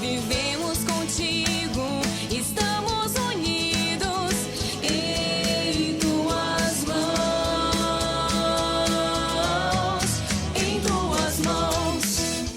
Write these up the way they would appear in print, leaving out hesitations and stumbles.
vivemos contigo, estamos unidos em tuas mãos, em tuas mãos.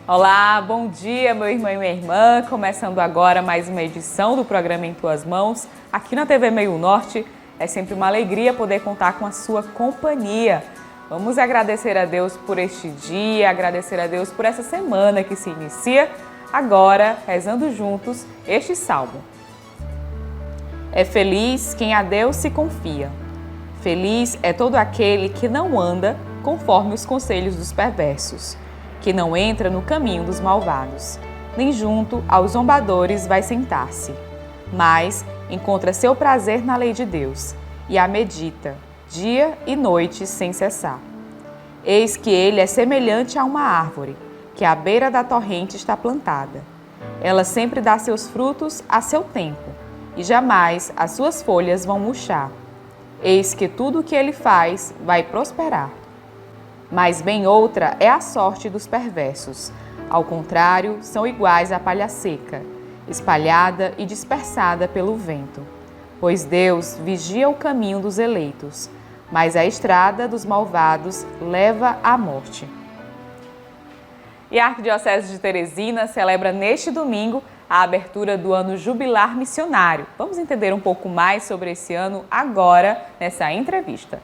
Olá, bom dia, meu irmão e minha irmã. Começando agora mais uma edição do programa Em Tuas Mãos, aqui na TV Meio Norte. É sempre uma alegria poder contar com a sua companhia. Vamos agradecer a Deus por este dia, agradecer a Deus por essa semana que se inicia, agora rezando juntos este salmo. É feliz quem a Deus se confia. Feliz é todo aquele que não anda conforme os conselhos dos perversos, que não entra no caminho dos malvados, nem junto aos zombadores vai sentar-se, mas encontra seu prazer na lei de Deus e a medita, dia e noite sem cessar. Eis que ele é semelhante a uma árvore, que à beira da torrente está plantada. Ela sempre dá seus frutos a seu tempo, e jamais as suas folhas vão murchar. Eis que tudo o que ele faz vai prosperar. Mas bem outra é a sorte dos perversos. Ao contrário, são iguais à palha seca, espalhada e dispersada pelo vento. Pois Deus vigia o caminho dos eleitos, mas a estrada dos malvados leva à morte. E a Arquidiocese de Teresina celebra neste domingo a abertura do ano jubilar missionário. Vamos entender um pouco mais sobre esse ano agora nessa entrevista.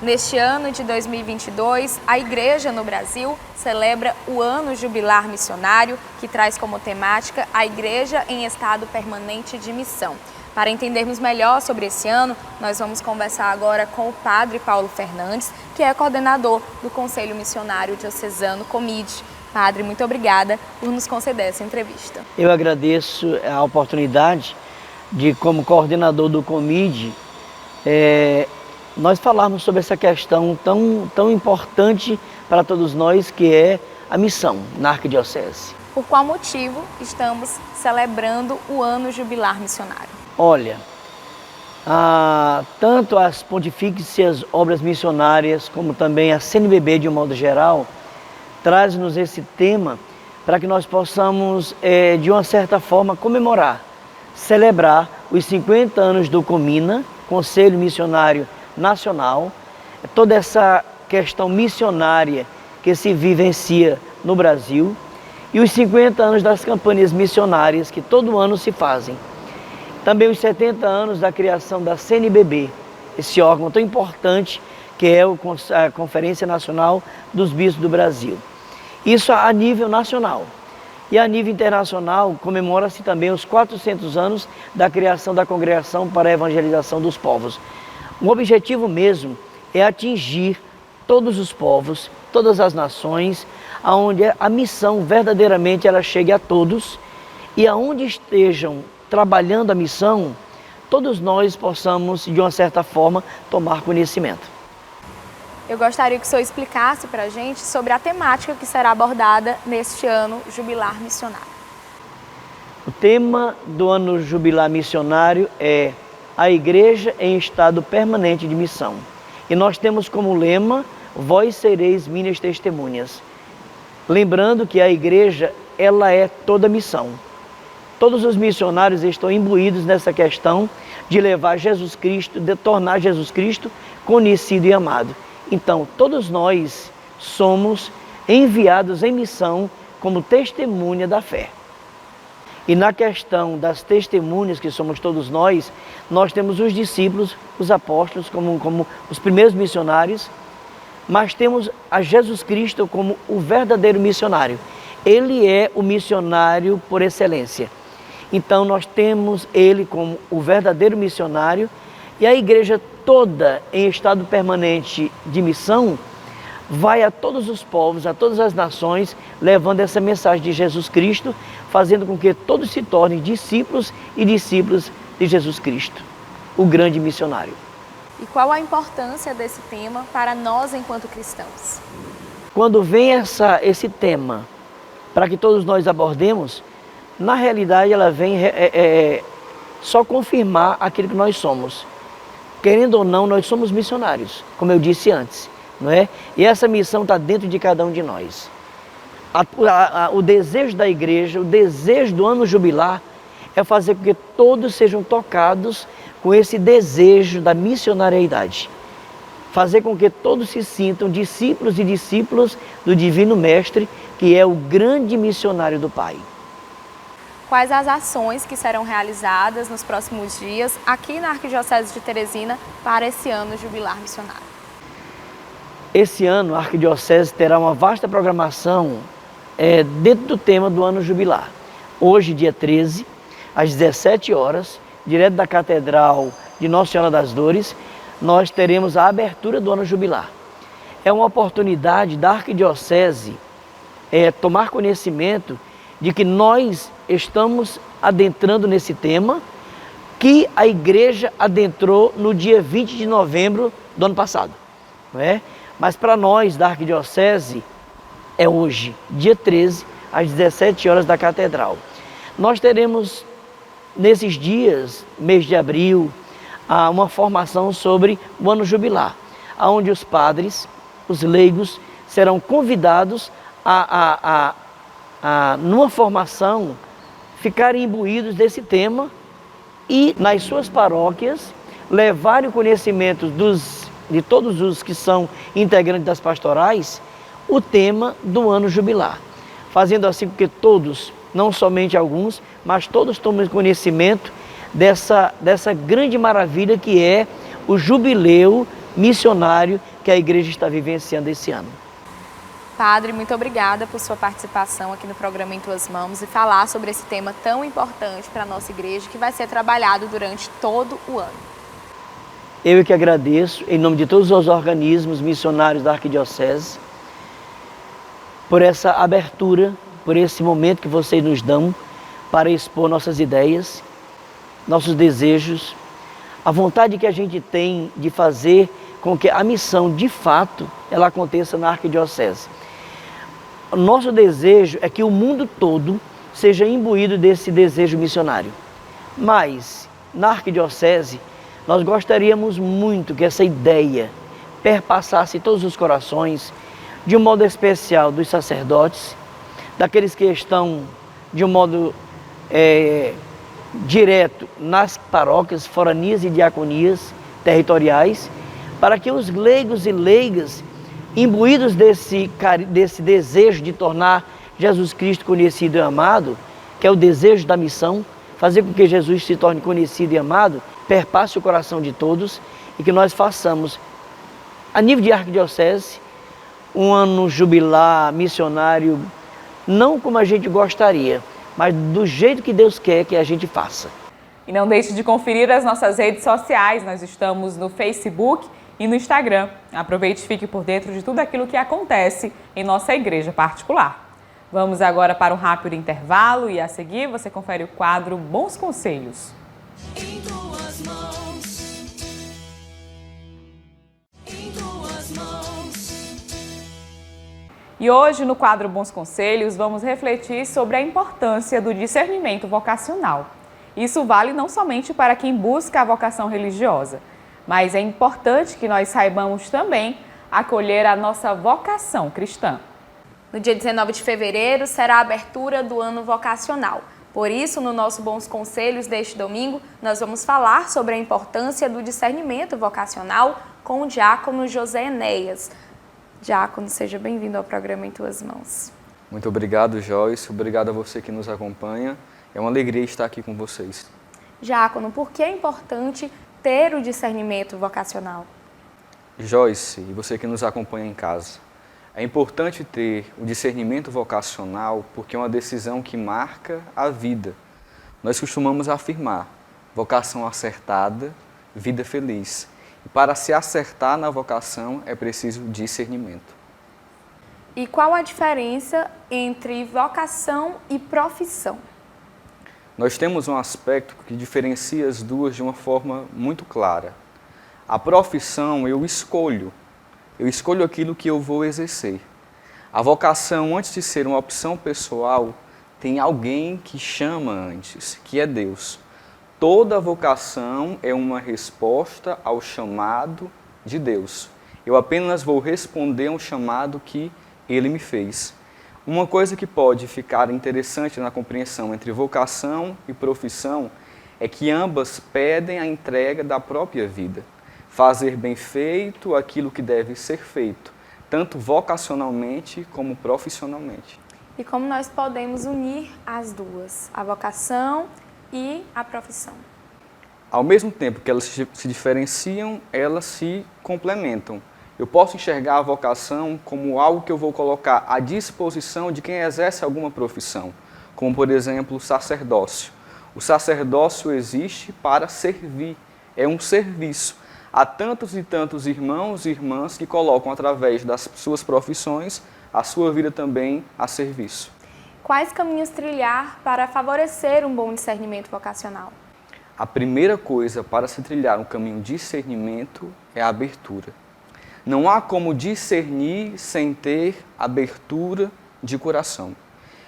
Neste ano de 2022, a Igreja no Brasil celebra o Ano Jubilar Missionário, que traz como temática a Igreja em Estado Permanente de Missão. Para entendermos melhor sobre esse ano, nós vamos conversar agora com o Padre Paulo Fernandes, que é coordenador do Conselho Missionário Diocesano COMIDE. Padre, muito obrigada por nos conceder essa entrevista. Eu agradeço a oportunidade de, como coordenador do COMIDE, nós falarmos sobre essa questão tão importante para todos nós, que é a missão na Arquidiocese. Por qual motivo estamos celebrando o Ano Jubilar Missionário? Olha, tanto as Pontifícias Obras Missionárias, como também a CNBB de um modo geral, traz-nos esse tema para que nós possamos, de uma certa forma, comemorar, celebrar os 50 anos do COMINA, Conselho Missionário Nacional, toda essa questão missionária que se vivencia no Brasil e os 50 anos das campanhas missionárias que todo ano se fazem. Também os 70 anos da criação da CNBB, esse órgão tão importante que é a Conferência Nacional dos Bispos do Brasil. Isso a nível nacional. E a nível internacional comemora-se também os 400 anos da criação da Congregação para a Evangelização dos Povos. O objetivo mesmo é atingir todos os povos, todas as nações, aonde a missão verdadeiramente ela chegue a todos e aonde estejam trabalhando a missão, todos nós possamos, de uma certa forma, tomar conhecimento. Eu gostaria que o senhor explicasse para a gente sobre a temática que será abordada neste ano jubilar missionário. O tema do ano jubilar missionário é a Igreja em Estado Permanente de Missão. E nós temos como lema, vós sereis minhas testemunhas. Lembrando que a Igreja, ela é toda missão. Todos os missionários estão imbuídos nessa questão de levar Jesus Cristo, de tornar Jesus Cristo conhecido e amado. Então, todos nós somos enviados em missão como testemunha da fé. E na questão das testemunhas, que somos todos nós temos os discípulos, os apóstolos, como os primeiros missionários, mas temos a Jesus Cristo como o verdadeiro missionário. Ele é o missionário por excelência. Então nós temos ele como o verdadeiro missionário e a igreja toda em estado permanente de missão vai a todos os povos, a todas as nações, levando essa mensagem de Jesus Cristo, fazendo com que todos se tornem discípulos e discípulos de Jesus Cristo, o grande missionário. E qual a importância desse tema para nós enquanto cristãos? Quando vem esse tema para que todos nós abordemos, na realidade ela vem só confirmar aquilo que nós somos. Querendo ou não, nós somos missionários, como eu disse antes, não é? E essa missão está dentro de cada um de nós. O desejo da igreja, o desejo do ano jubilar é fazer com que todos sejam tocados com esse desejo da missionariedade. Fazer com que todos se sintam discípulos e discípulos do Divino Mestre, que é o grande missionário do Pai. Quais as ações que serão realizadas nos próximos dias aqui na Arquidiocese de Teresina para esse ano jubilar missionário? Esse ano a Arquidiocese terá uma vasta programação dentro do tema do ano jubilar. Hoje, dia 13, às 17 horas, direto da Catedral de Nossa Senhora das Dores, nós teremos a abertura do ano jubilar. É uma oportunidade da Arquidiocese tomar conhecimento de que nós estamos adentrando nesse tema que a igreja adentrou no dia 20 de novembro do ano passado. Não é? Mas para nós da Arquidiocese é hoje, dia 13, às 17 horas da Catedral. Nós teremos nesses dias, mês de abril, uma formação sobre o ano jubilar, onde os padres, os leigos, serão convidados numa formação, ficarem imbuídos desse tema e nas suas paróquias levarem o conhecimento de todos os que são integrantes das pastorais, o tema do ano jubilar, fazendo assim com que todos, não somente alguns, mas todos tomem conhecimento dessa grande maravilha que é o jubileu missionário que a igreja está vivenciando esse ano. Padre, muito obrigada por sua participação aqui no programa Em Tuas Mãos e falar sobre esse tema tão importante para a nossa igreja que vai ser trabalhado durante todo o ano. Eu que agradeço, em nome de todos os organismos missionários da Arquidiocese, por essa abertura, por esse momento que vocês nos dão para expor nossas ideias, nossos desejos, a vontade que a gente tem de fazer com que a missão, de fato, ela aconteça na Arquidiocese. O nosso desejo é que o mundo todo seja imbuído desse desejo missionário. Mas, na Arquidiocese, nós gostaríamos muito que essa ideia perpassasse todos os corações, de um modo especial dos sacerdotes, daqueles que estão de um modo direto nas paróquias, foranias e diaconias territoriais, para que os leigos e leigas, imbuídos desse desejo de tornar Jesus Cristo conhecido e amado, que é o desejo da missão, fazer com que Jesus se torne conhecido e amado, perpasse o coração de todos e que nós façamos, a nível de arquidiocese, um ano jubilar missionário, não como a gente gostaria, mas do jeito que Deus quer que a gente faça. E não deixe de conferir as nossas redes sociais, nós estamos no Facebook e no Instagram. Aproveite e fique por dentro de tudo aquilo que acontece em nossa igreja particular. Vamos agora para um rápido intervalo e a seguir você confere o quadro Bons Conselhos. Em tuas mãos, em tuas mãos. E hoje, no quadro Bons Conselhos, vamos refletir sobre a importância do discernimento vocacional. Isso vale não somente para quem busca a vocação religiosa, mas é importante que nós saibamos também acolher a nossa vocação cristã. No dia 19 de fevereiro será a abertura do ano vocacional. Por isso, no nosso Bons Conselhos deste domingo, nós vamos falar sobre a importância do discernimento vocacional com o diácono José Enéas. Diácono, seja bem-vindo ao programa Em Tuas Mãos. Muito obrigado, Joyce. Obrigado a você que nos acompanha. É uma alegria estar aqui com vocês. Diácono, por que é importante ter o discernimento vocacional? Joyce, e você que nos acompanha em casa, é importante ter o discernimento vocacional porque é uma decisão que marca a vida. Nós costumamos afirmar, vocação acertada, vida feliz. E para se acertar na vocação é preciso discernimento. E qual a diferença entre vocação e profissão? Nós temos um aspecto que diferencia as duas de uma forma muito clara. A profissão eu escolho aquilo que eu vou exercer. A vocação, antes de ser uma opção pessoal, tem alguém que chama antes, que é Deus. Toda vocação é uma resposta ao chamado de Deus. Eu apenas vou responder a um chamado que Ele me fez. Uma coisa que pode ficar interessante na compreensão entre vocação e profissão é que ambas pedem a entrega da própria vida, fazer bem feito aquilo que deve ser feito, tanto vocacionalmente como profissionalmente. E como nós podemos unir as duas, a vocação e a profissão? Ao mesmo tempo que elas se diferenciam, elas se complementam. Eu posso enxergar a vocação como algo que eu vou colocar à disposição de quem exerce alguma profissão, como, por exemplo, o sacerdócio. O sacerdócio existe para servir, é um serviço. Há tantos e tantos irmãos e irmãs que colocam, através das suas profissões, a sua vida também a serviço. Quais caminhos trilhar para favorecer um bom discernimento vocacional? A primeira coisa para se trilhar um caminho de discernimento é a abertura. Não há como discernir sem ter abertura de coração.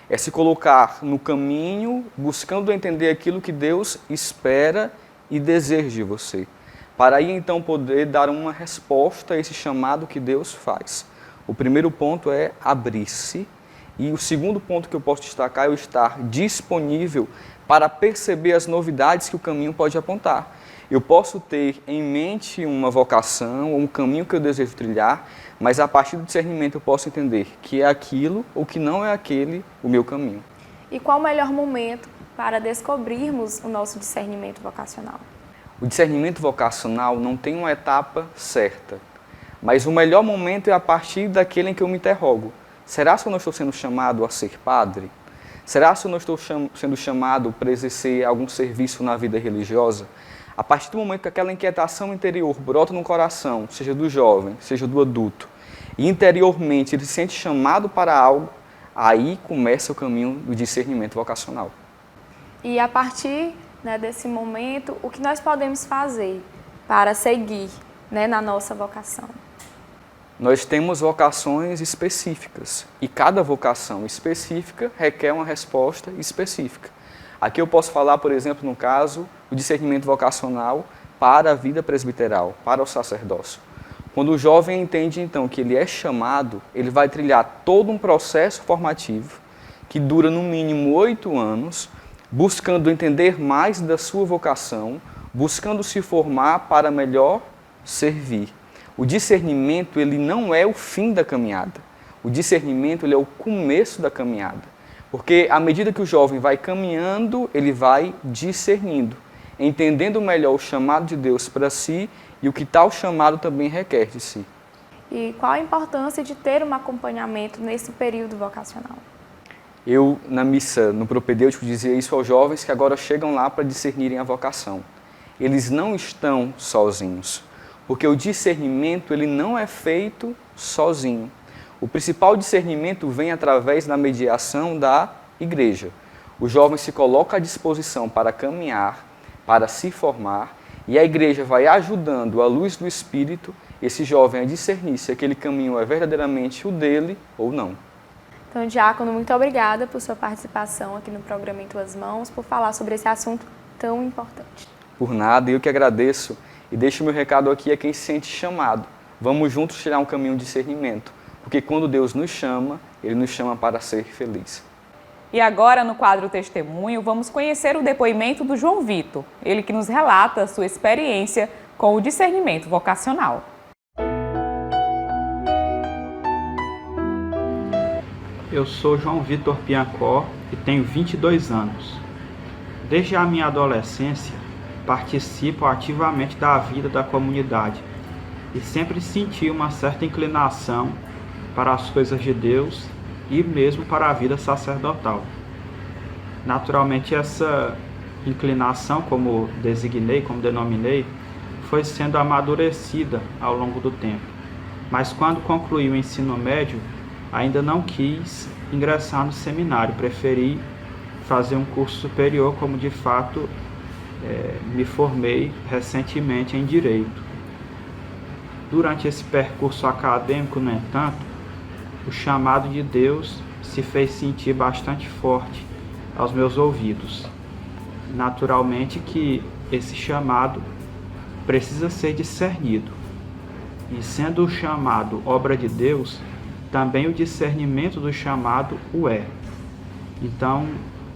É se colocar no caminho, buscando entender aquilo que Deus espera e deseja de você, para aí então poder dar uma resposta a esse chamado que Deus faz. O primeiro ponto é abrir-se, e o segundo ponto que eu posso destacar é o estar disponível para perceber as novidades que o caminho pode apontar. Eu posso ter em mente uma vocação ou um caminho que eu desejo trilhar, mas a partir do discernimento eu posso entender que é aquilo ou que não é aquele o meu caminho. E qual o melhor momento para descobrirmos o nosso discernimento vocacional? O discernimento vocacional não tem uma etapa certa, mas o melhor momento é a partir daquele em que eu me interrogo. Será que eu não estou sendo chamado a ser padre? Será que eu não estou sendo chamado para exercer algum serviço na vida religiosa? A partir do momento que aquela inquietação interior brota no coração, seja do jovem, seja do adulto, e interiormente ele se sente chamado para algo, aí começa o caminho do discernimento vocacional. E a partir desse momento, o que nós podemos fazer para seguir na nossa vocação? Nós temos vocações específicas e cada vocação específica requer uma resposta específica. Aqui eu posso falar, por exemplo, no caso, o discernimento vocacional para a vida presbiteral, para o sacerdócio. Quando o jovem entende, então, que ele é chamado, ele vai trilhar todo um processo formativo que dura no mínimo 8 anos, buscando entender mais da sua vocação, buscando se formar para melhor servir. O discernimento, ele não é o fim da caminhada. O discernimento, ele é o começo da caminhada. Porque à medida que o jovem vai caminhando, ele vai discernindo, entendendo melhor o chamado de Deus para si e o que tal chamado também requer de si. E qual a importância de ter um acompanhamento nesse período vocacional? Eu, na missa, no propedêutico, dizia isso aos jovens que agora chegam lá para discernirem a vocação. Eles não estão sozinhos, porque o discernimento ele não é feito sozinho. O principal discernimento vem através da mediação da igreja. O jovem se coloca à disposição para caminhar, para se formar, e a igreja vai ajudando, à luz do Espírito, esse jovem a discernir se aquele caminho é verdadeiramente o dele ou não. Então, Diácono, muito obrigada por sua participação aqui no programa Em Tuas Mãos, por falar sobre esse assunto tão importante. Por nada, eu que agradeço e deixo o meu recado aqui a quem se sente chamado. Vamos juntos tirar um caminho de discernimento, porque quando Deus nos chama, Ele nos chama para ser feliz. E agora, no quadro Testemunho, vamos conhecer o depoimento do João Vitor, ele que nos relata a sua experiência com o discernimento vocacional. Eu sou João Vitor Piancó e tenho 22 anos. Desde a minha adolescência, participo ativamente da vida da comunidade e sempre senti uma certa inclinação para as coisas de Deus e mesmo para a vida sacerdotal. Naturalmente, essa inclinação, como denominei, foi sendo amadurecida ao longo do tempo. Mas quando concluí o ensino médio, ainda não quis ingressar no seminário, preferi fazer um curso superior, como de fato me formei recentemente em Direito. Durante esse percurso acadêmico, no entanto, o chamado de Deus se fez sentir bastante forte aos meus ouvidos. Naturalmente que esse chamado precisa ser discernido. E sendo o chamado obra de Deus, também o discernimento do chamado o é. Então,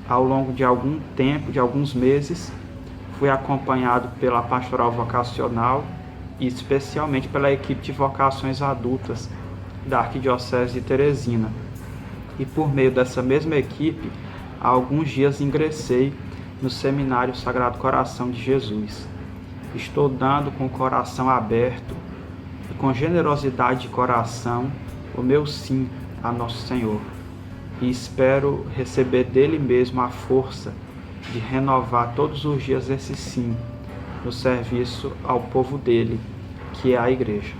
ao longo de algum tempo, de alguns meses, fui acompanhado pela pastoral vocacional e especialmente pela equipe de vocações adultas da Arquidiocese de Teresina. E por meio dessa mesma equipe, há alguns dias ingressei no Seminário Sagrado Coração de Jesus. Estou dando com o coração aberto e com generosidade de coração o meu sim a Nosso Senhor. E espero receber dele mesmo a força de renovar todos os dias esse sim no serviço ao povo dele, que é a Igreja.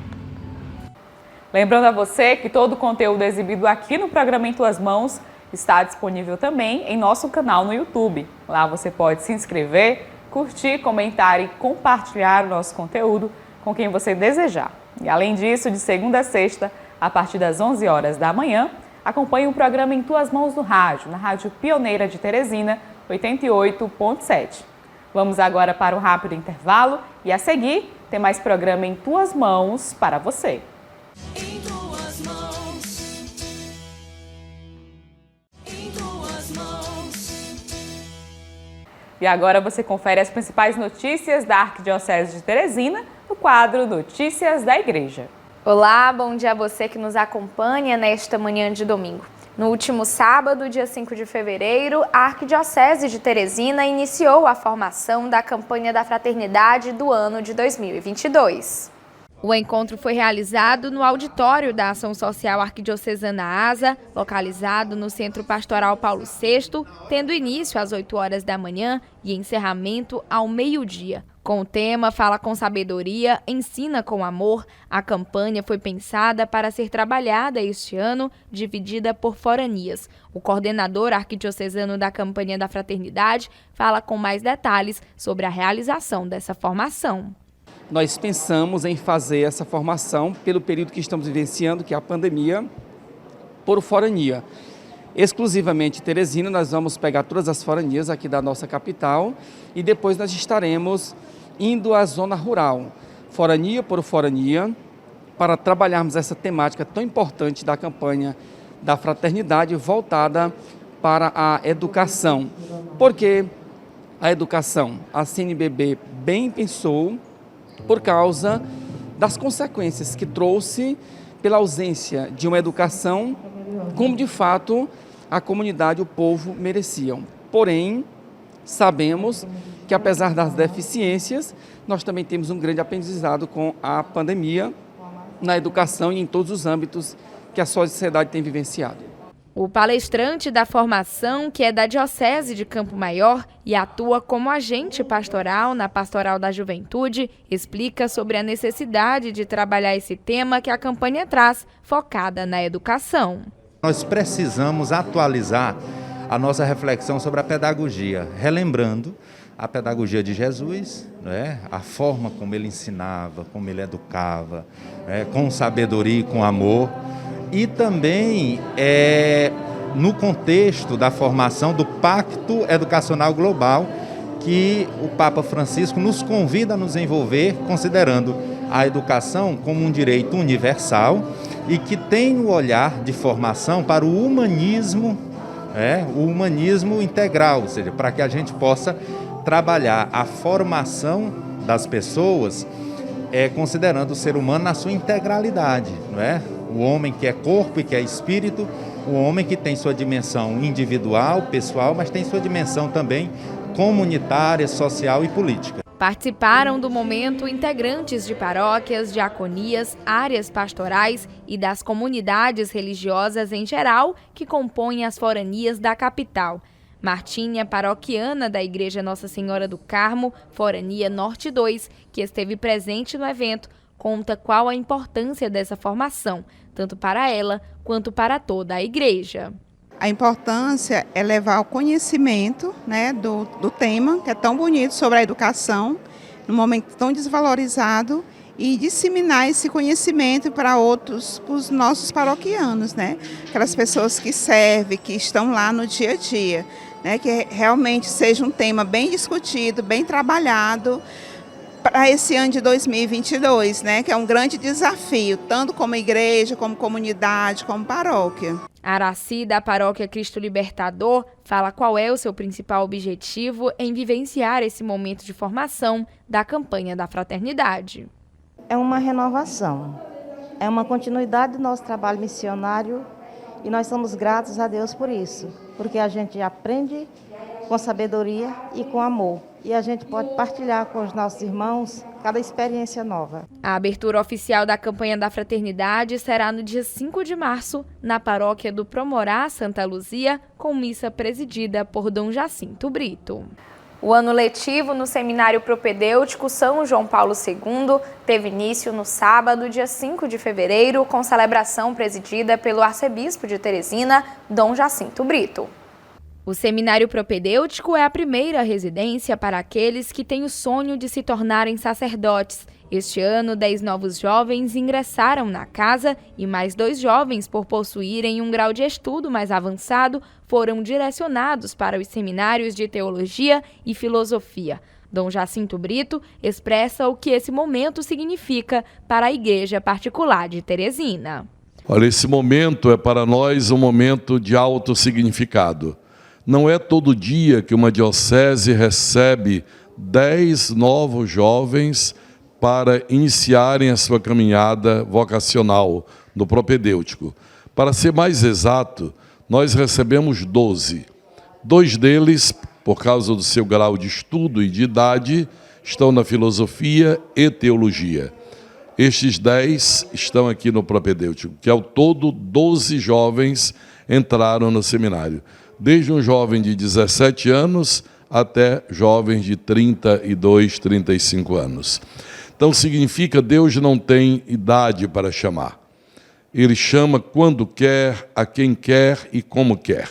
Lembrando a você que todo o conteúdo exibido aqui no programa Em Tuas Mãos está disponível também em nosso canal no YouTube. Lá você pode se inscrever, curtir, comentar e compartilhar o nosso conteúdo com quem você desejar. E além disso, de segunda a sexta, a partir das 11 horas da manhã, acompanhe o programa Em Tuas Mãos no rádio, na Rádio Pioneira de Teresina, 88.7. Vamos agora para um rápido intervalo e a seguir tem mais programa Em Tuas Mãos para você. Em tuas mãos. Em tuas mãos. E agora você confere as principais notícias da Arquidiocese de Teresina no quadro Notícias da Igreja. Olá, bom dia a você que nos acompanha nesta manhã de domingo. No último sábado, dia 5 de fevereiro, a Arquidiocese de Teresina iniciou a formação da campanha da Fraternidade do ano de 2022. O encontro foi realizado no auditório da Ação Social Arquidiocesana ASA, localizado no Centro Pastoral Paulo VI, tendo início às 8 horas da manhã e encerramento ao meio-dia. Com o tema Fala com Sabedoria, Ensina com Amor, a campanha foi pensada para ser trabalhada este ano, dividida por foranias. O coordenador arquidiocesano da campanha da Fraternidade fala com mais detalhes sobre a realização dessa formação. Nós pensamos em fazer essa formação pelo período que estamos vivenciando, que é a pandemia, por forania. Exclusivamente em Teresina, nós vamos pegar todas as foranias aqui da nossa capital e depois nós estaremos indo à zona rural, forania por forania, para trabalharmos essa temática tão importante da campanha da fraternidade voltada para a educação. Porque a educação, a CNBB bem pensou, por causa das consequências que trouxe pela ausência de uma educação como de fato a comunidade, o povo mereciam. Porém, sabemos que apesar das deficiências, nós também temos um grande aprendizado com a pandemia na educação e em todos os âmbitos que a sociedade tem vivenciado. O palestrante da formação, que é da Diocese de Campo Maior e atua como agente pastoral na Pastoral da Juventude, explica sobre a necessidade de trabalhar esse tema que a campanha traz, focada na educação. Nós precisamos atualizar a nossa reflexão sobre a pedagogia, relembrando a pedagogia de Jesus, né? A forma como ele ensinava, como ele educava, né? Com sabedoria e com amor. E também no contexto da formação do Pacto Educacional Global, que o Papa Francisco nos convida a nos envolver, considerando a educação como um direito universal e que tem o olhar de formação para o humanismo integral, ou seja, para que a gente possa trabalhar a formação das pessoas, considerando o ser humano na sua integralidade, não é? O homem que é corpo e que é espírito, o homem que tem sua dimensão individual, pessoal, mas tem sua dimensão também comunitária, social e política. Participaram do momento integrantes de paróquias, diaconias, áreas pastorais e das comunidades religiosas em geral que compõem as foranias da capital. Martinha, paroquiana da Igreja Nossa Senhora do Carmo, Forania Norte 2, que esteve presente no evento, conta qual a importância dessa formação, tanto para ela quanto para toda a igreja. A importância é levar o conhecimento, né, do tema, que é tão bonito, sobre a educação, num momento tão desvalorizado, e disseminar esse conhecimento para os nossos paroquianos, né? Aquelas pessoas que servem, que estão lá no dia a dia, né? Que realmente seja um tema bem discutido, bem trabalhado, para esse ano de 2022, né, que é um grande desafio, tanto como igreja, como comunidade, como paróquia. Araci, da Paróquia Cristo Libertador, fala qual é o seu principal objetivo em vivenciar esse momento de formação da campanha da fraternidade. É uma renovação, é uma continuidade do nosso trabalho missionário e nós somos gratos a Deus por isso, porque a gente aprende com sabedoria e com amor. E a gente pode partilhar com os nossos irmãos cada experiência nova. A abertura oficial da campanha da fraternidade será no dia 5 de março, na paróquia do Promorá, Santa Luzia, com missa presidida por Dom Jacinto Brito. O ano letivo no Seminário Propedêutico São João Paulo II teve início no sábado, dia 5 de fevereiro, com celebração presidida pelo arcebispo de Teresina, Dom Jacinto Brito. O Seminário Propedêutico é a primeira residência para aqueles que têm o sonho de se tornarem sacerdotes. Este ano, 10 novos jovens ingressaram na casa e mais 2 jovens, por possuírem um grau de estudo mais avançado, foram direcionados para os seminários de Teologia e Filosofia. Dom Jacinto Brito expressa o que esse momento significa para a Igreja Particular de Teresina. Olha, esse momento é para nós um momento de alto significado. Não é todo dia que uma diocese recebe 10 novos jovens para iniciarem a sua caminhada vocacional no propedêutico. Para ser mais exato, nós recebemos 12. 2 deles, por causa do seu grau de estudo e de idade, estão na filosofia e teologia. Estes 10 estão aqui no propedêutico, que ao todo 12 jovens entraram no seminário. Desde um jovem de 17 anos até jovens de 32, 35 anos. Então significa que Deus não tem idade para chamar. Ele chama quando quer, a quem quer e como quer.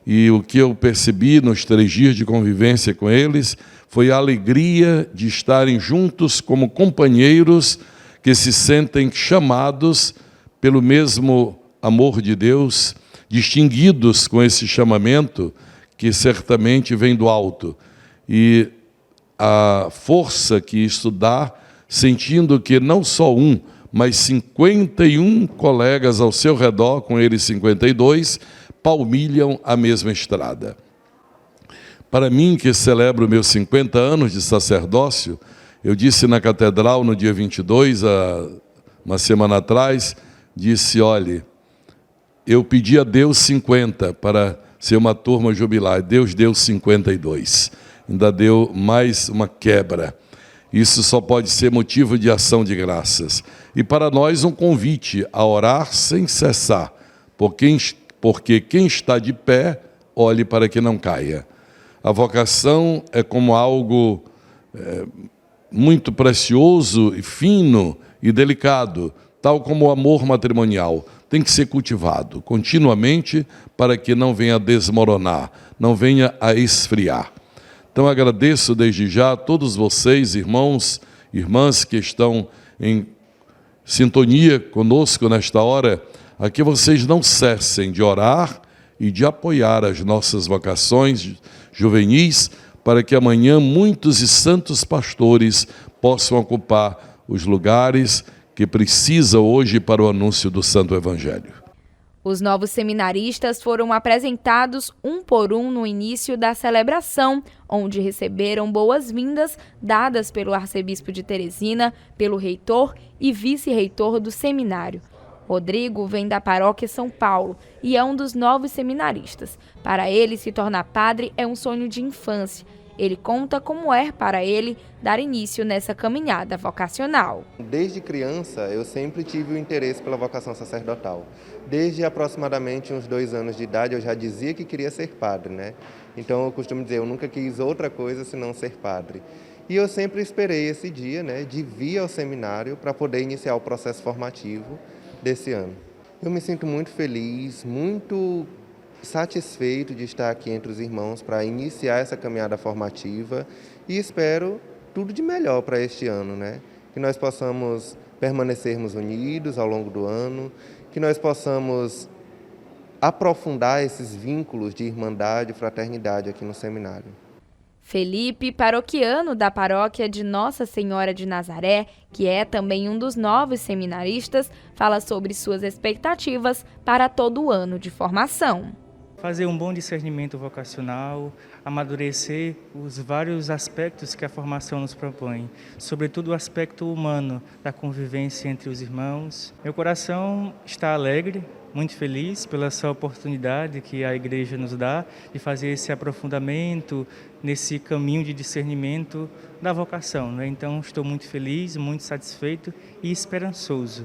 E o que eu percebi nos 3 dias de convivência com eles foi a alegria de estarem juntos como companheiros que se sentem chamados pelo mesmo amor de Deus, distinguidos com esse chamamento que certamente vem do alto. E a força que isso dá, sentindo que não só um, mas 51 colegas ao seu redor, com eles 52, palmilham a mesma estrada. Para mim, que celebro meus 50 anos de sacerdócio, eu disse na catedral no dia 22, há uma semana atrás, disse, olhe, eu pedi a Deus 50 para ser uma turma jubilar. Deus deu 52. Ainda deu mais uma quebra. Isso só pode ser motivo de ação de graças. E para nós um convite a orar sem cessar. Porque quem está de pé, olhe para que não caia. A vocação é como algo muito precioso, e fino e delicado, tal como o amor matrimonial. Tem que ser cultivado continuamente para que não venha a desmoronar, não venha a esfriar. Então agradeço desde já a todos vocês, irmãos, irmãs que estão em sintonia conosco nesta hora, a que vocês não cessem de orar e de apoiar as nossas vocações juvenis, para que amanhã muitos e santos pastores possam ocupar os lugares que precisa hoje para o anúncio do Santo Evangelho. Os novos seminaristas foram apresentados um por um no início da celebração, onde receberam boas-vindas dadas pelo arcebispo de Teresina, pelo reitor e vice-reitor do seminário. Rodrigo vem da paróquia São Paulo e é um dos novos seminaristas. Para ele, se tornar padre é um sonho de infância. Ele conta como é para ele dar início nessa caminhada vocacional. Desde criança, eu sempre tive o interesse pela vocação sacerdotal. Desde aproximadamente uns 2 anos de idade, eu já dizia que queria ser padre, né? Então, eu costumo dizer, eu nunca quis outra coisa senão ser padre. E eu sempre esperei esse dia, né, de vir ao seminário para poder iniciar o processo formativo desse ano. Eu me sinto muito feliz, muito satisfeito de estar aqui entre os irmãos para iniciar essa caminhada formativa e espero tudo de melhor para este ano, né? Que nós possamos permanecermos unidos ao longo do ano, que nós possamos aprofundar esses vínculos de irmandade e fraternidade aqui no seminário. Felipe, paroquiano da paróquia de Nossa Senhora de Nazaré, que é também um dos novos seminaristas, fala sobre suas expectativas para todo o ano de formação. Fazer um bom discernimento vocacional, amadurecer os vários aspectos que a formação nos propõe, sobretudo o aspecto humano da convivência entre os irmãos. Meu coração está alegre, muito feliz pela essa oportunidade que a Igreja nos dá de fazer esse aprofundamento nesse caminho de discernimento da vocação, né? Então estou muito feliz, muito satisfeito e esperançoso.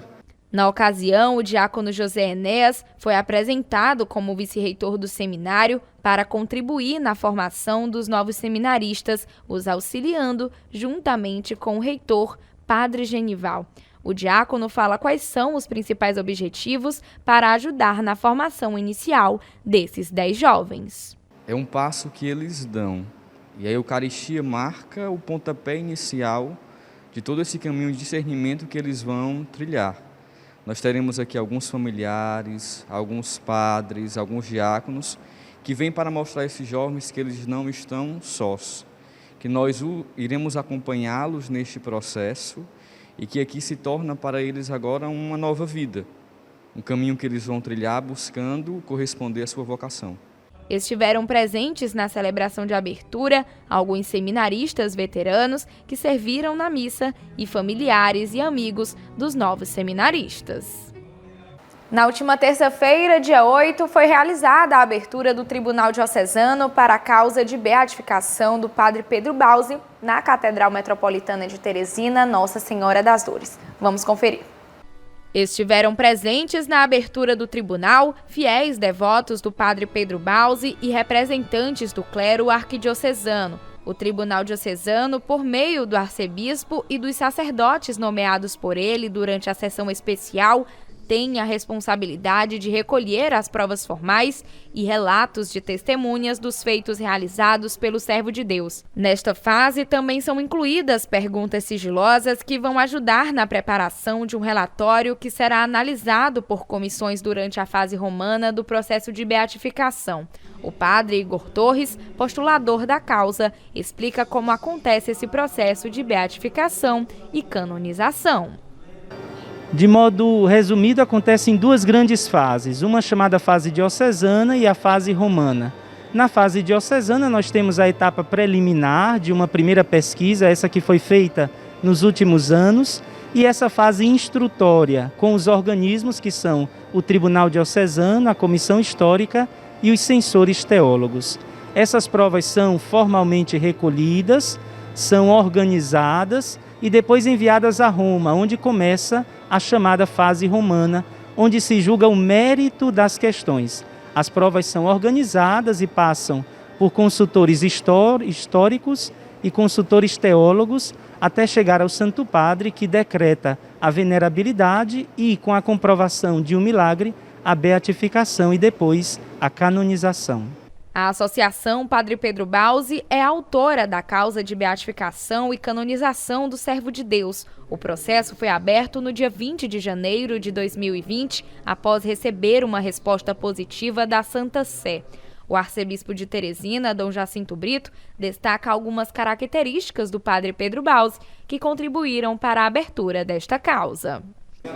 Na ocasião, o diácono José Enéas foi apresentado como vice-reitor do seminário para contribuir na formação dos novos seminaristas, os auxiliando juntamente com o reitor, Padre Genival. O diácono fala quais são os principais objetivos para ajudar na formação inicial desses 10 jovens. É um passo que eles dão, e a Eucaristia marca o pontapé inicial de todo esse caminho de discernimento que eles vão trilhar. Nós teremos aqui alguns familiares, alguns padres, alguns diáconos, que vêm para mostrar a esses jovens que eles não estão sós, que nós iremos acompanhá-los neste processo e que aqui se torna para eles agora uma nova vida, um caminho que eles vão trilhar buscando corresponder à sua vocação. Estiveram presentes na celebração de abertura alguns seminaristas veteranos que serviram na missa e familiares e amigos dos novos seminaristas. Na última terça-feira, dia 8, foi realizada a abertura do Tribunal Diocesano para a causa de beatificação do Padre Pedro Bausi na Catedral Metropolitana de Teresina, Nossa Senhora das Dores. Vamos conferir. Estiveram presentes na abertura do tribunal fiéis devotos do Padre Pedro Bausi e representantes do clero arquidiocesano. O Tribunal Diocesano, por meio do arcebispo e dos sacerdotes nomeados por ele durante a sessão especial, tem a responsabilidade de recolher as provas formais e relatos de testemunhas dos feitos realizados pelo servo de Deus. Nesta fase, também são incluídas perguntas sigilosas que vão ajudar na preparação de um relatório que será analisado por comissões durante a fase romana do processo de beatificação. O padre Igor Torres, postulador da causa, explica como acontece esse processo de beatificação e canonização. De modo resumido, acontece em duas grandes fases, uma chamada fase diocesana e a fase romana. Na fase diocesana, nós temos a etapa preliminar de uma primeira pesquisa, essa que foi feita nos últimos anos, e essa fase instrutória, com os organismos que são o Tribunal Diocesano, a Comissão Histórica e os censores teólogos. Essas provas são formalmente recolhidas, são organizadas e depois enviadas a Roma, onde começa a chamada fase romana, onde se julga o mérito das questões. As provas são organizadas e passam por consultores históricos e consultores teólogos, até chegar ao Santo Padre, que decreta a venerabilidade e, com a comprovação de um milagre, a beatificação e depois a canonização. A Associação Padre Pedro Bausi é autora da causa de beatificação e canonização do servo de Deus. O processo foi aberto no dia 20 de janeiro de 2020, após receber uma resposta positiva da Santa Sé. O arcebispo de Teresina, Dom Jacinto Brito, destaca algumas características do Padre Pedro Bausi que contribuíram para a abertura desta causa.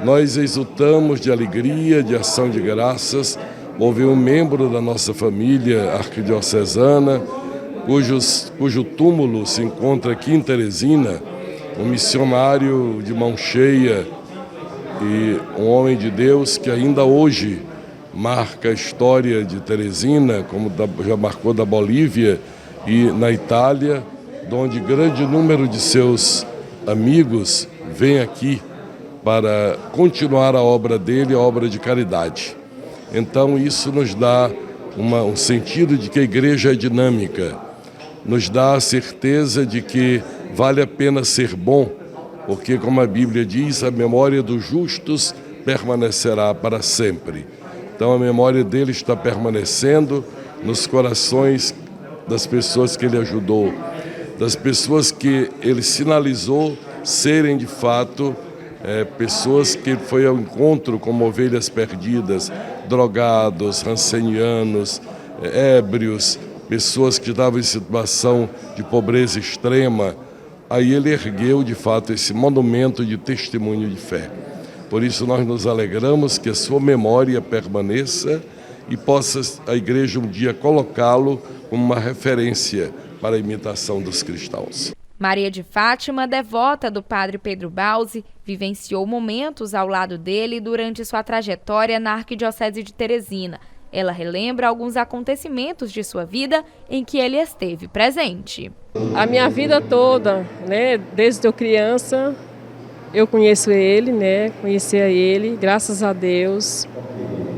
Nós exultamos de alegria, de ação de graças. Houve um membro da nossa família arquidiocesana, cujo túmulo se encontra aqui em Teresina, um missionário de mão cheia e um homem de Deus que ainda hoje marca a história de Teresina, como já marcou da Bolívia e na Itália, onde grande número de seus amigos vem aqui para continuar a obra dele, a obra de caridade. Então isso nos dá um sentido de que a igreja é dinâmica, nos dá a certeza de que vale a pena ser bom, porque, como a Bíblia diz, a memória dos justos permanecerá para sempre. Então a memória dele está permanecendo nos corações das pessoas que ele ajudou, das pessoas que ele sinalizou serem de fato pessoas que foi ao encontro como ovelhas perdidas, drogados, rancenianos, ébrios, pessoas que estavam em situação de pobreza extrema. Aí ele ergueu, de fato, esse monumento de testemunho de fé. Por isso nós nos alegramos que a sua memória permaneça e possa a igreja um dia colocá-lo como uma referência para a imitação dos cristãos. Maria de Fátima, devota do padre Pedro Bausi, vivenciou momentos ao lado dele durante sua trajetória na Arquidiocese de Teresina. Ela relembra alguns acontecimentos de sua vida em que ele esteve presente. A minha vida toda, né, desde eu criança, eu conheço ele, né, conhecia ele, graças a Deus.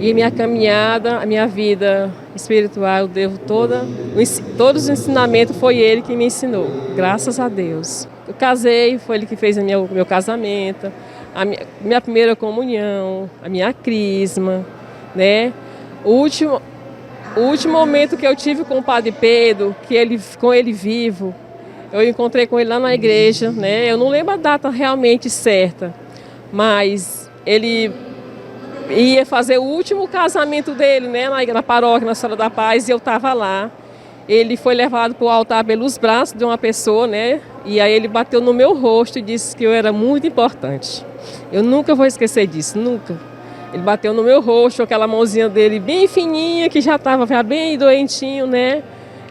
E minha caminhada, a minha vida espiritual, eu devo todos os ensinamentos, foi ele que me ensinou, graças a Deus. Eu casei, foi ele que fez o meu casamento, a minha primeira comunhão, a minha crisma, né? O último momento que eu tive com o Padre Pedro, com ele vivo, eu encontrei com ele lá na igreja, né? Eu não lembro a data realmente certa, mas ele ia fazer o último casamento dele, né? Na paróquia, na Senhora da Paz, e eu estava lá. Ele foi levado para o altar pelos braços de uma pessoa, né? E aí ele bateu no meu rosto e disse que eu era muito importante. Eu nunca vou esquecer disso, nunca. Ele bateu no meu rosto, aquela mãozinha dele bem fininha, que já estava bem doentinho, né?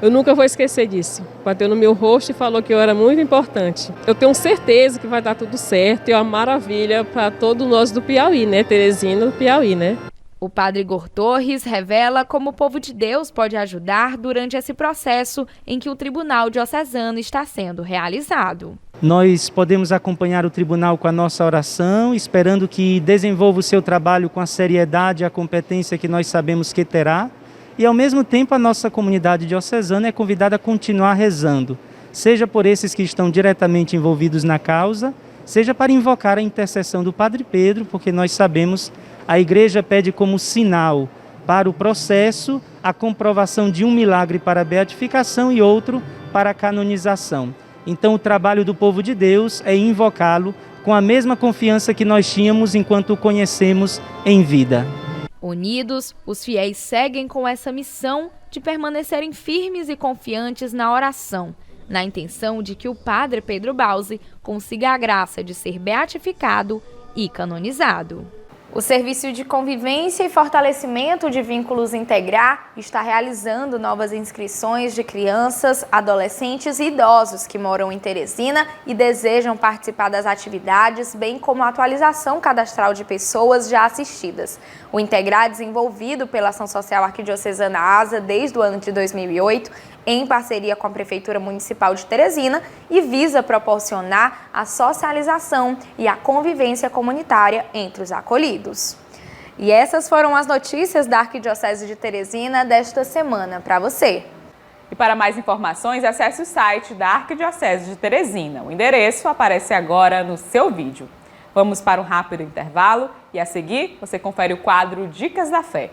Eu nunca vou esquecer disso. Bateu no meu rosto e falou que eu era muito importante. Eu tenho certeza que vai dar tudo certo e é uma maravilha para todos nós do Piauí, né? Teresina do Piauí, né? O padre Igor Torres revela como o povo de Deus pode ajudar durante esse processo em que o Tribunal Diocesano está sendo realizado. Nós podemos acompanhar o tribunal com a nossa oração, esperando que desenvolva o seu trabalho com a seriedade e a competência que nós sabemos que terá. E, ao mesmo tempo, a nossa comunidade diocesana é convidada a continuar rezando, seja por esses que estão diretamente envolvidos na causa, seja para invocar a intercessão do Padre Pedro, porque nós sabemos a Igreja pede como sinal para o processo a comprovação de um milagre para a beatificação e outro para a canonização. Então, o trabalho do povo de Deus é invocá-lo com a mesma confiança que nós tínhamos enquanto o conhecemos em vida. Unidos, os fiéis seguem com essa missão de permanecerem firmes e confiantes na oração, na intenção de que o padre Pedro Bausi consiga a graça de ser beatificado e canonizado. O Serviço de Convivência e Fortalecimento de Vínculos Integrar está realizando novas inscrições de crianças, adolescentes e idosos que moram em Teresina e desejam participar das atividades, bem como a atualização cadastral de pessoas já assistidas. O Integrar é desenvolvido pela Ação Social Arquidiocesana ASA desde o ano de 2008, em parceria com a Prefeitura Municipal de Teresina, e visa proporcionar a socialização e a convivência comunitária entre os acolhidos. E essas foram as notícias da Arquidiocese de Teresina desta semana para você. E para mais informações, acesse o site da Arquidiocese de Teresina. O endereço aparece agora no seu vídeo. Vamos para um rápido intervalo e a seguir você confere o quadro Dicas da Fé.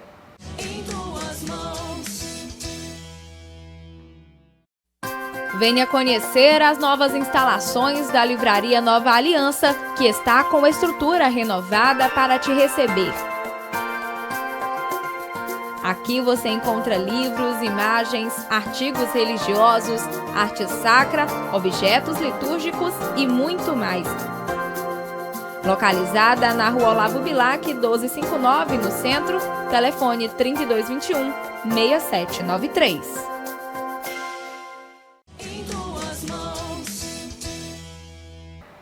Venha conhecer as novas instalações da Livraria Nova Aliança, que está com estrutura renovada para te receber. Aqui você encontra livros, imagens, artigos religiosos, arte sacra, objetos litúrgicos e muito mais. Localizada na Rua Olavo Bilac, 1259, no centro, telefone 3221-6793.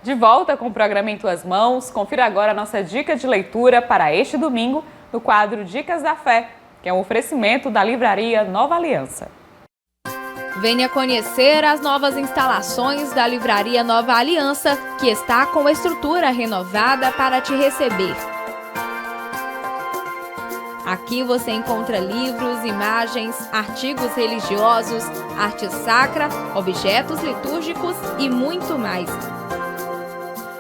De volta com o programa Em Tuas Mãos, confira agora a nossa dica de leitura para este domingo no quadro Dicas da Fé, que é um oferecimento da Livraria Nova Aliança. Venha conhecer as novas instalações da Livraria Nova Aliança, que está com estrutura renovada para te receber. Aqui você encontra livros, imagens, artigos religiosos, arte sacra, objetos litúrgicos e muito mais.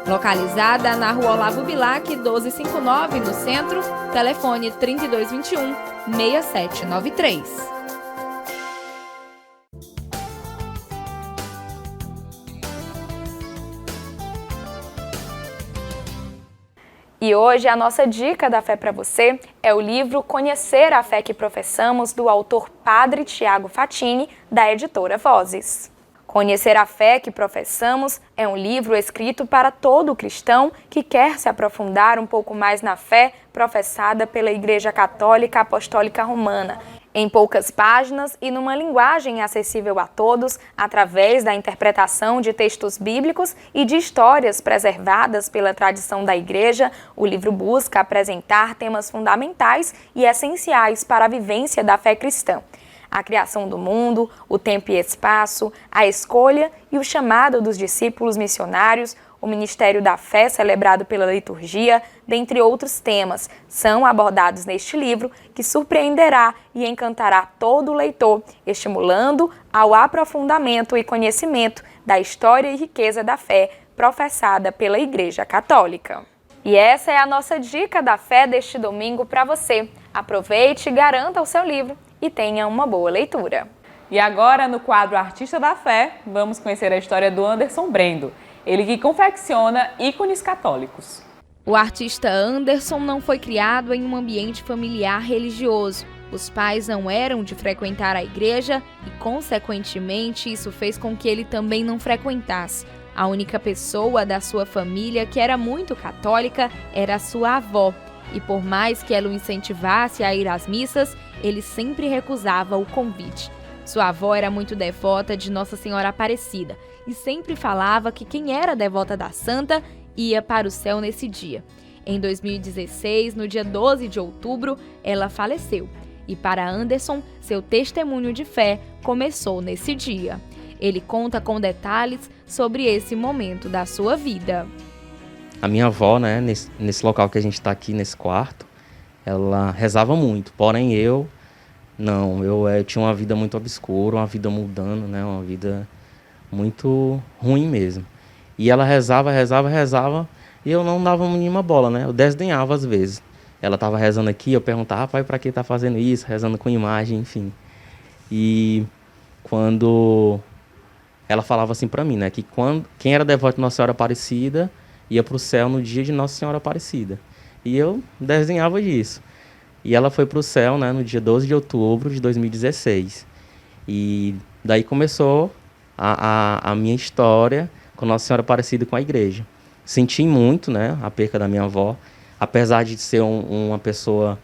Localizada na Rua Olavo Bilac, 1259, no centro, telefone 3221-6793. E hoje a nossa dica da fé para você é o livro Conhecer a Fé que Professamos, do autor Padre Tiago Fatini, da editora Vozes. Conhecer a Fé que Professamos é um livro escrito para todo cristão que quer se aprofundar um pouco mais na fé professada pela Igreja Católica Apostólica Romana, em poucas páginas e numa linguagem acessível a todos, através da interpretação de textos bíblicos e de histórias preservadas pela tradição da Igreja. O livro busca apresentar temas fundamentais e essenciais para a vivência da fé cristã. A criação do mundo, o tempo e espaço, a escolha e o chamado dos discípulos missionários, o ministério da fé celebrado pela liturgia, dentre outros temas, são abordados neste livro que surpreenderá e encantará todo leitor, estimulando ao aprofundamento e conhecimento da história e riqueza da fé professada pela Igreja Católica. E essa é a nossa dica da fé deste domingo para você. Aproveite e garanta o seu livro e tenha uma boa leitura. E agora, no quadro Artista da Fé, vamos conhecer a história do Anderson Brendo, ele que confecciona ícones católicos. O artista Anderson não foi criado em um ambiente familiar religioso. Os pais não eram de frequentar a igreja e, consequentemente, isso fez com que ele também não frequentasse. A única pessoa da sua família que era muito católica era a sua avó. E por mais que ela o incentivasse a ir às missas, ele sempre recusava o convite. Sua avó era muito devota de Nossa Senhora Aparecida e sempre falava que quem era devota da santa ia para o céu nesse dia. Em 2016, no dia 12 de outubro, ela faleceu. E para Anderson, seu testemunho de fé começou nesse dia. Ele conta com detalhes sobre esse momento da sua vida. A minha avó, né, nesse local que a gente está aqui, nesse quarto, ela rezava muito, porém eu tinha uma vida muito obscura, uma vida mudando, né, uma vida muito ruim mesmo. E ela rezava, e eu não dava nenhuma bola, né, eu desdenhava às vezes. Ela estava rezando aqui, eu perguntava, pai, para que tá fazendo isso? Rezando com imagem, enfim. E quando ela falava assim para mim, né, que quem era devoto de Nossa Senhora Aparecida ia para o céu no dia de Nossa Senhora Aparecida. E eu desenhava disso. E ela foi para o céu, né, no dia 12 de outubro de 2016. E daí começou a minha história com Nossa Senhora Aparecida e com a igreja. Senti muito, né, a perca da minha avó. Apesar de ser uma pessoa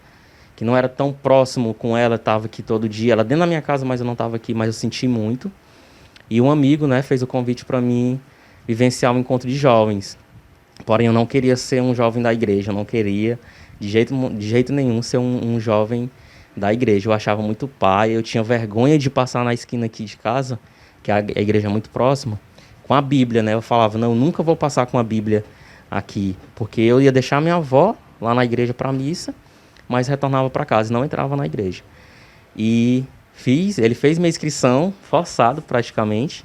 que não era tão próximo com ela, estava aqui todo dia. Ela dentro da minha casa, mas eu não estava aqui, mas eu senti muito. E um amigo, né, fez o convite para mim vivenciar um encontro de jovens. Porém, eu não queria ser um jovem da igreja, eu não queria de jeito nenhum ser um jovem da igreja. Eu achava muito pai, eu tinha vergonha de passar na esquina aqui de casa, que a igreja é muito próxima, com a Bíblia, né? Eu falava, não, eu nunca vou passar com a Bíblia aqui, porque eu ia deixar minha avó lá na igreja para missa, mas retornava para casa e não entrava na igreja. E ele fez minha inscrição, forçado praticamente,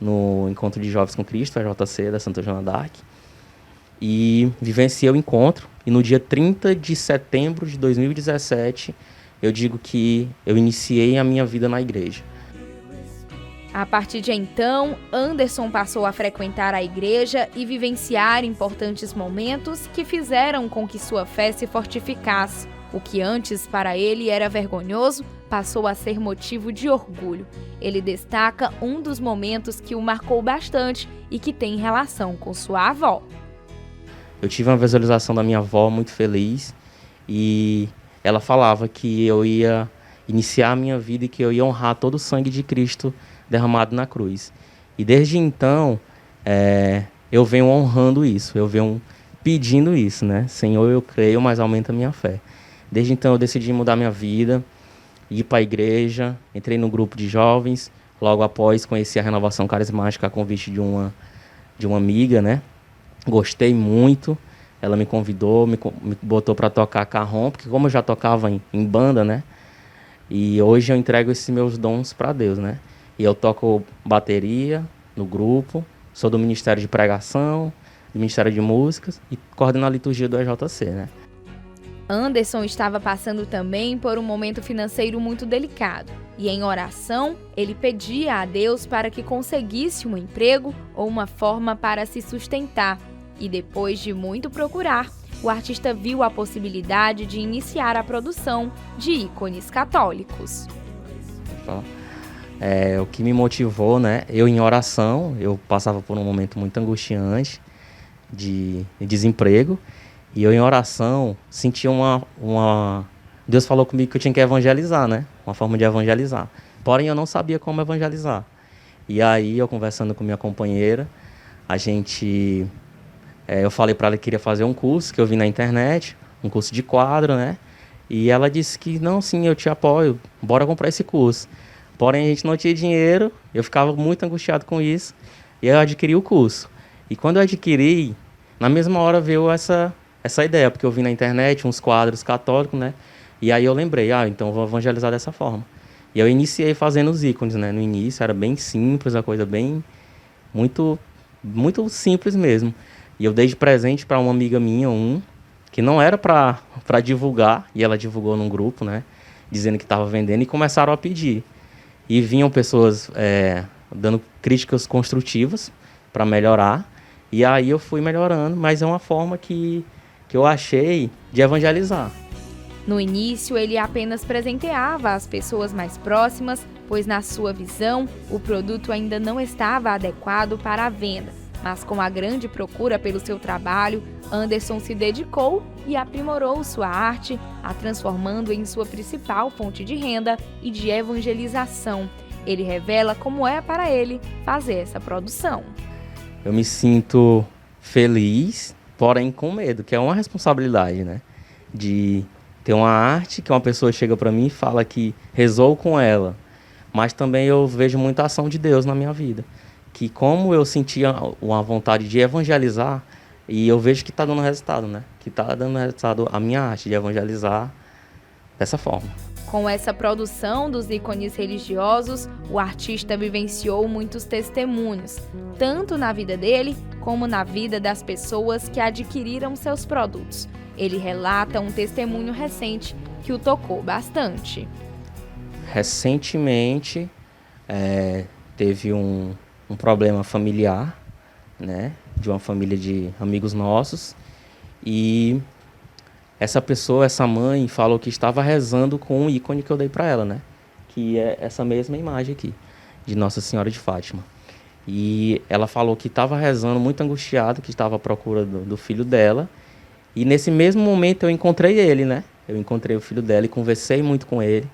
no Encontro de Jovens com Cristo, a JC da Santa Joana d'Arc, e vivenciei o encontro. E no dia 30 de setembro de 2017, eu digo que eu iniciei a minha vida na igreja. A partir de então, Anderson passou a frequentar a igreja e vivenciar importantes momentos que fizeram com que sua fé se fortificasse. O que antes para ele era vergonhoso, passou a ser motivo de orgulho. Ele destaca um dos momentos que o marcou bastante e que tem relação com sua avó. Eu tive uma visualização da minha avó muito feliz e ela falava que eu ia iniciar a minha vida e que eu ia honrar todo o sangue de Cristo derramado na cruz. E desde então, eu venho honrando isso, eu venho pedindo isso, né? Senhor, eu creio, mas aumenta a minha fé. Desde então eu decidi mudar minha vida, ir para a igreja, entrei no grupo de jovens, logo após conheci a Renovação Carismática a convite de uma amiga, né? Gostei muito, ela me convidou, me botou para tocar carrom, porque como eu já tocava em banda, né? E hoje eu entrego esses meus dons para Deus, né? E eu toco bateria no grupo, sou do Ministério de Pregação, do Ministério de Músicas e coordeno a liturgia do EJC, né? Anderson estava passando também por um momento financeiro muito delicado. E em oração, ele pedia a Deus para que conseguisse um emprego ou uma forma para se sustentar. E depois de muito procurar, o artista viu a possibilidade de iniciar a produção de ícones católicos. O que me motivou, né? Eu em oração, eu passava por um momento muito angustiante de desemprego, e eu em oração sentia Deus falou comigo que eu tinha que evangelizar, né? Uma forma de evangelizar. Porém, eu não sabia como evangelizar. E aí, eu conversando com minha companheira, eu falei para ela que queria fazer um curso que eu vi na internet, um curso de quadro, né? E ela disse que, não, sim, eu te apoio, bora comprar esse curso. Porém, a gente não tinha dinheiro, eu ficava muito angustiado com isso, e eu adquiri o curso. E quando eu adquiri, na mesma hora veio essa ideia, porque eu vi na internet uns quadros católicos, né? E aí eu lembrei, então eu vou evangelizar dessa forma. E eu iniciei fazendo os ícones, né? No início era bem simples, a coisa bem... muito simples mesmo. E eu dei de presente para uma amiga minha, que não era para divulgar, e ela divulgou num grupo, né? Dizendo que estava vendendo, e começaram a pedir. E vinham pessoas dando críticas construtivas para melhorar, e aí eu fui melhorando, mas é uma forma que eu achei de evangelizar. No início, ele apenas presenteava as pessoas mais próximas, pois na sua visão, o produto ainda não estava adequado para a venda. Mas com a grande procura pelo seu trabalho, Anderson se dedicou e aprimorou sua arte, a transformando em sua principal fonte de renda e de evangelização. Ele revela como é para ele fazer essa produção. Eu me sinto feliz, porém com medo, que é uma responsabilidade, né? De ter uma arte que uma pessoa chega para mim e fala que rezou com ela, mas também eu vejo muita ação de Deus na minha vida. Que como eu sentia uma vontade de evangelizar, e eu vejo que está dando resultado, né? Que está dando resultado a minha arte de evangelizar dessa forma. Com essa produção dos ícones religiosos, o artista vivenciou muitos testemunhos, tanto na vida dele, como na vida das pessoas que adquiriram seus produtos. Ele relata um testemunho recente que o tocou bastante. Recentemente, teve um problema familiar, né, de uma família de amigos nossos, e essa mãe falou que estava rezando com um ícone que eu dei para ela, né, que é essa mesma imagem aqui, de Nossa Senhora de Fátima. E ela falou que estava rezando muito angustiada, que estava à procura do filho dela, e nesse mesmo momento eu encontrei ele, né, eu encontrei o filho dela e conversei muito com ele,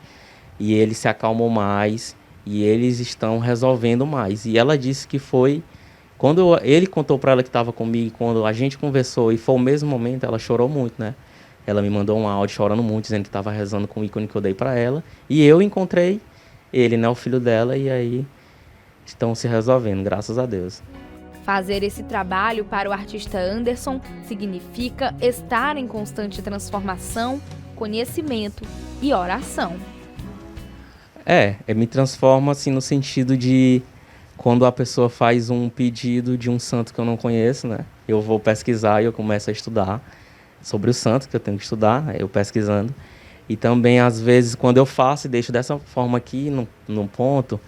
e ele se acalmou mais, e eles estão resolvendo mais. E ela disse que foi, quando ele contou para ela que estava comigo, quando a gente conversou, e foi o mesmo momento, ela chorou muito, né? Ela me mandou um áudio chorando muito, dizendo que estava rezando com o ícone que eu dei para ela. E eu encontrei ele, né, o filho dela, e aí estão se resolvendo, graças a Deus. Fazer esse trabalho para o artista Anderson significa estar em constante transformação, conhecimento e oração. Me transforma assim no sentido de quando a pessoa faz um pedido de um santo que eu não conheço, né? Eu vou pesquisar e eu começo a estudar sobre o santo que eu tenho que estudar, eu pesquisando. E também, às vezes, quando eu faço e deixo dessa forma aqui, no ponto,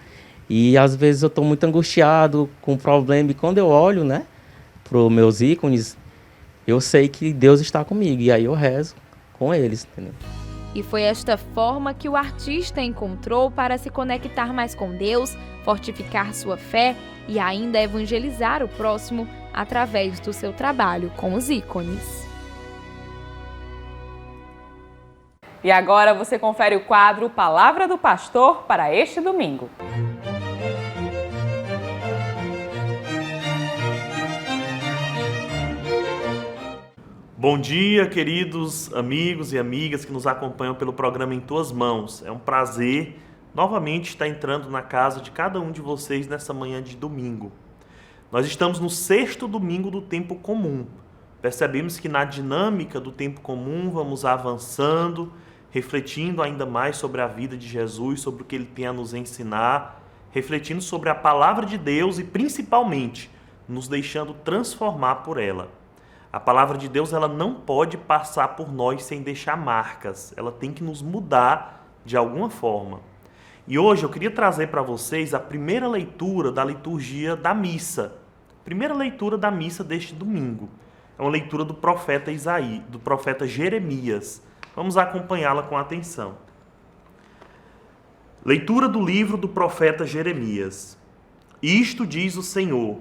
e às vezes eu estou muito angustiado com o problema, e quando eu olho, né, para os meus ícones, eu sei que Deus está comigo, e aí eu rezo com eles, entendeu? E foi esta forma que o artista encontrou para se conectar mais com Deus, fortificar sua fé e ainda evangelizar o próximo através do seu trabalho com os ícones. E agora você confere o quadro Palavra do Pastor para este domingo. Bom dia, queridos amigos e amigas que nos acompanham pelo programa Em Tuas Mãos. É um prazer novamente estar entrando na casa de cada um de vocês nessa manhã de domingo. Nós estamos no 6º domingo do tempo comum. Percebemos que na dinâmica do tempo comum vamos avançando, refletindo ainda mais sobre a vida de Jesus, sobre o que Ele tem a nos ensinar, refletindo sobre a palavra de Deus e principalmente nos deixando transformar por ela. A palavra de Deus, ela não pode passar por nós sem deixar marcas. Ela tem que nos mudar de alguma forma. E hoje eu queria trazer para vocês a primeira leitura da liturgia da missa. Primeira leitura da missa deste domingo. é uma leitura do profeta Isaías, do profeta Jeremias. Vamos acompanhá-la com atenção. Leitura do livro do profeta Jeremias. Isto diz o Senhor: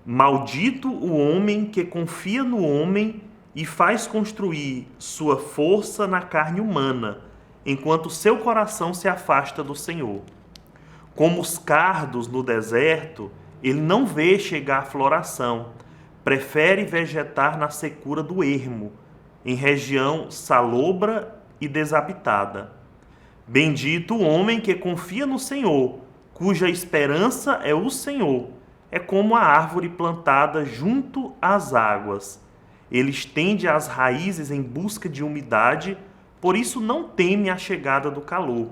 maldito o homem que confia no homem e faz construir sua força na carne humana, enquanto seu coração se afasta do Senhor. Como os cardos no deserto, ele não vê chegar a floração, prefere vegetar na secura do ermo, em região salobra e desabitada. Bendito o homem que confia no Senhor, cuja esperança é o Senhor. É como a árvore plantada junto às águas. Ele estende as raízes em busca de umidade, por isso não teme a chegada do calor.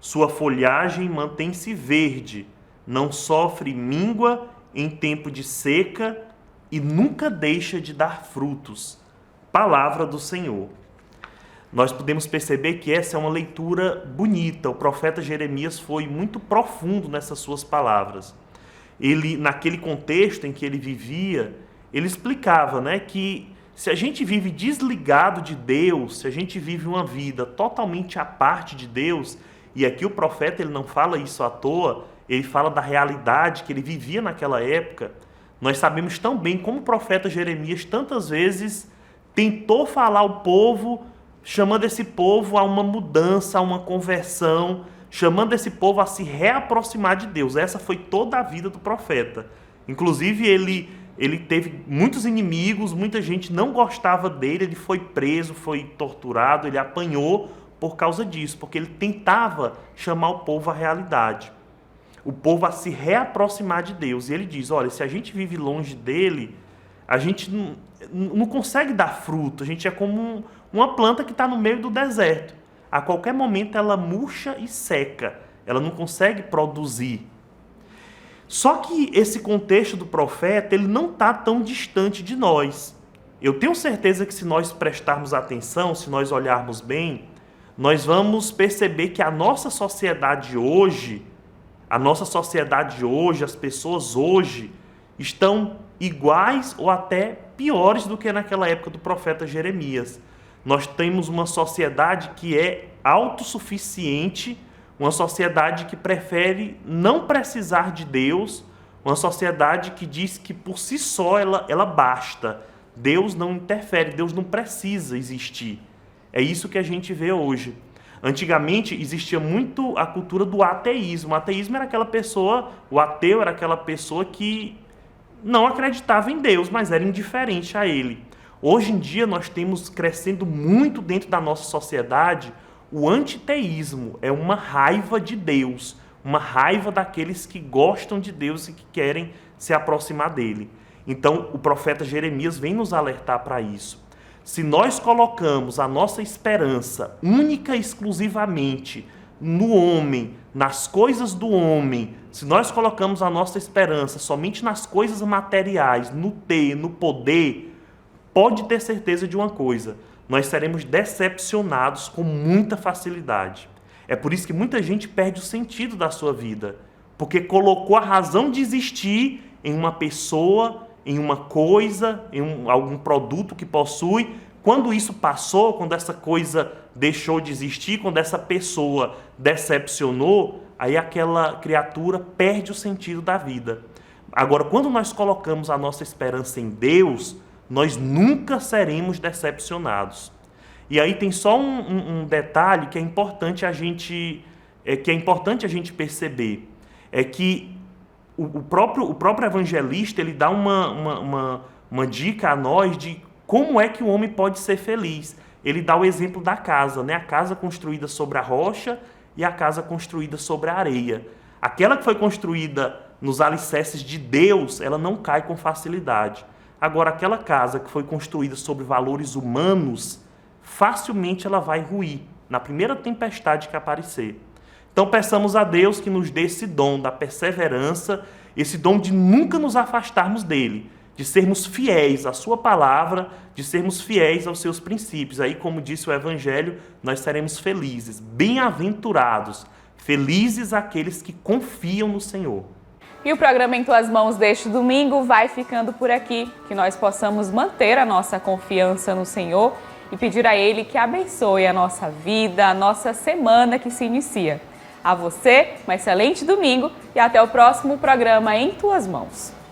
Sua folhagem mantém-se verde, não sofre míngua em tempo de seca e nunca deixa de dar frutos. Palavra do Senhor. Nós podemos perceber que essa é uma leitura bonita. O profeta Jeremias foi muito profundo nessas suas palavras. Ele, naquele contexto em que ele vivia, ele explicava, né, que se a gente vive desligado de Deus, se a gente vive uma vida totalmente à parte de Deus, e aqui o profeta ele não fala isso à toa, ele fala da realidade que ele vivia naquela época. Nós sabemos tão bem como o profeta Jeremias tantas vezes tentou falar ao povo, chamando esse povo a uma mudança, a uma conversão, chamando esse povo a se reaproximar de Deus. Essa foi toda a vida do profeta. Inclusive, ele teve muitos inimigos, muita gente não gostava dele, ele foi preso, foi torturado, ele apanhou por causa disso, porque ele tentava chamar o povo à realidade, o povo a se reaproximar de Deus. E ele diz, olha, se a gente vive longe dele, a gente não consegue dar fruto, a gente é como uma planta que está no meio do deserto. A qualquer momento ela murcha e seca, ela não consegue produzir. Só que esse contexto do profeta, ele não está tão distante de nós. Eu tenho certeza que se nós prestarmos atenção, se nós olharmos bem, nós vamos perceber que a nossa sociedade hoje, as pessoas hoje, estão iguais ou até piores do que naquela época do profeta Jeremias. Nós temos uma sociedade que é autossuficiente, uma sociedade que prefere não precisar de Deus, uma sociedade que diz que por si só ela basta. Deus não interfere, Deus não precisa existir. É isso que a gente vê hoje. Antigamente existia muito a cultura do ateísmo. O ateísmo era aquela pessoa, o ateu era aquela pessoa que não acreditava em Deus, mas era indiferente a ele. Hoje em dia nós temos crescendo muito dentro da nossa sociedade o antiteísmo, é uma raiva de Deus, uma raiva daqueles que gostam de Deus e que querem se aproximar dele. Então o profeta Jeremias vem nos alertar para isso. Se nós colocamos a nossa esperança única e exclusivamente no homem, nas coisas do homem, se nós colocamos a nossa esperança somente nas coisas materiais, no ter, no poder, pode ter certeza de uma coisa: nós seremos decepcionados com muita facilidade. É por isso que muita gente perde o sentido da sua vida, porque colocou a razão de existir em uma pessoa, em uma coisa, em algum produto que possui. Quando isso passou, quando essa coisa deixou de existir, quando essa pessoa decepcionou, aí aquela criatura perde o sentido da vida. Agora, quando nós colocamos a nossa esperança em Deus, nós nunca seremos decepcionados. E aí tem só um detalhe que é importante a gente perceber. É que o próprio evangelista ele dá uma dica a nós de como é que o homem pode ser feliz. Ele dá o exemplo da casa, né? A casa construída sobre a rocha e a casa construída sobre a areia. Aquela que foi construída nos alicerces de Deus, ela não cai com facilidade. Agora, aquela casa que foi construída sobre valores humanos, facilmente ela vai ruir na primeira tempestade que aparecer. Então, peçamos a Deus que nos dê esse dom da perseverança, esse dom de nunca nos afastarmos dele, de sermos fiéis à sua palavra, de sermos fiéis aos seus princípios. Aí, como disse o Evangelho, nós seremos felizes, bem-aventurados, felizes aqueles que confiam no Senhor. E o programa Em Tuas Mãos deste domingo vai ficando por aqui. Que nós possamos manter a nossa confiança no Senhor e pedir a Ele que abençoe a nossa vida, a nossa semana que se inicia. A você, um excelente domingo e até o próximo programa Em Tuas Mãos.